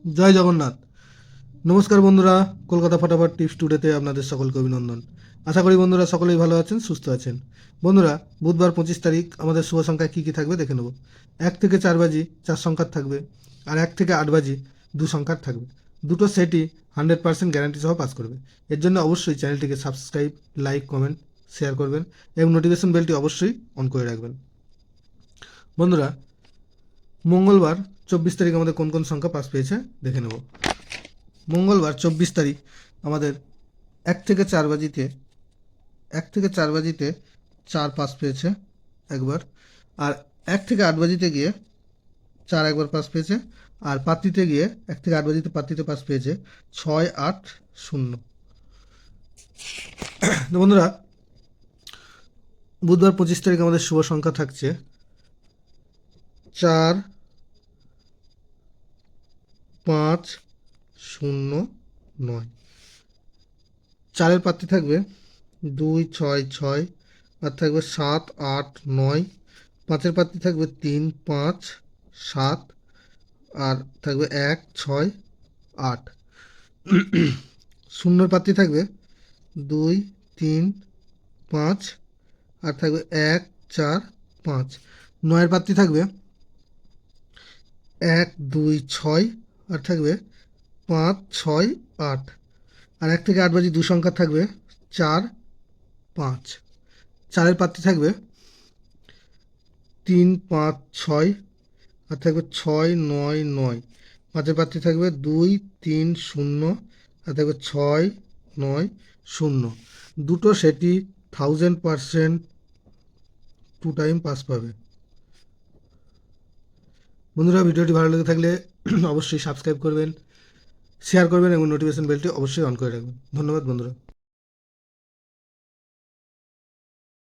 জয় জগন্নাথ। নমস্কার বন্ধুরা, কলকাতা ফটাফট টিপস টুডেতে আপনাদের সকলকে অভিনন্দন। আশা করি বন্ধুরা সকলেই ভালো আছেন, সুস্থ আছেন। বন্ধুরা, বুধবার 25 তারিখ আমাদের শুভ সংখ্যা কী কী থাকবে দেখে নেব। 1 থেকে 4 বাজি 4 সংখ্যার থাকবে, আর 1 থেকে 8 বাজি 2 সংখ্যার থাকবে। দুটো সেটই 100% গ্যারান্টি সহ পাস করবে। এর জন্য অবশ্যই চ্যানেলটিকে সাবস্ক্রাইব, লাইক, কমেন্ট, শেয়ার করবেন এবং নোটিফিকেশন বেলটি অবশ্যই অন করে রাখবেন। বন্ধুরা, মঙ্গলবার 24 তারিখ আমাদের কোন কোন সংখ্যা পাস পেয়েছে দেখে নেব। মঙ্গলবার 24 তারিখ আমাদের 1 থেকে 4 বাজিতে 4 পাস পেয়েছে একবার, আর 1 থেকে 8 বাজিতে গিয়ে 4 একবার পাস পেয়েছে, আর পাত্রিতে গিয়ে 1 থেকে 8 বাজিতে পাত্রিতে পাস পেয়েছে 6, 8, 0। তো বন্ধুরা, বুধবার 25 তারিখ আমাদের শুভ সংখ্যা থাকছে 4, 5, 0, 9। 4-এর পাত্রী থাকবে 2, 6, 6, আর থাকবে 7, 8, 9। 5-এর পাত্রী থাকবে 3, 5, 7, আর থাকবে 1, 6, 8। 0-এর পাত্রী থাকবে 2, 3, 5, আর থাকবে 1, 4, 5। 9-এর পাত্রী থাকবে 1, 2, 6, আর থাকবে 5, 6, 8। আর 1 থেকে 8 বাজি 2 সংখ্যা থাকবে 4, 5। 4-এর পাত্রী থাকবে 3, 5, 6, আর থাকবে 6, 9, 9। 5-এর পাত্রী থাকবে 2, 3, 0, আর থাকবে 6, 9, 0। দুটো সেটি 1000% 2 টাইম পাস পাবে। বন্ধুরা, ভিডিওটি ভালো লেগে থাকলে অবশ্যই সাবস্ক্রাইব করবেন, শেয়ার করবেন এবং নোটিফিকেশন বেলটি অবশ্যই অন করে রাখবেন। ধন্যবাদ বন্ধুরা।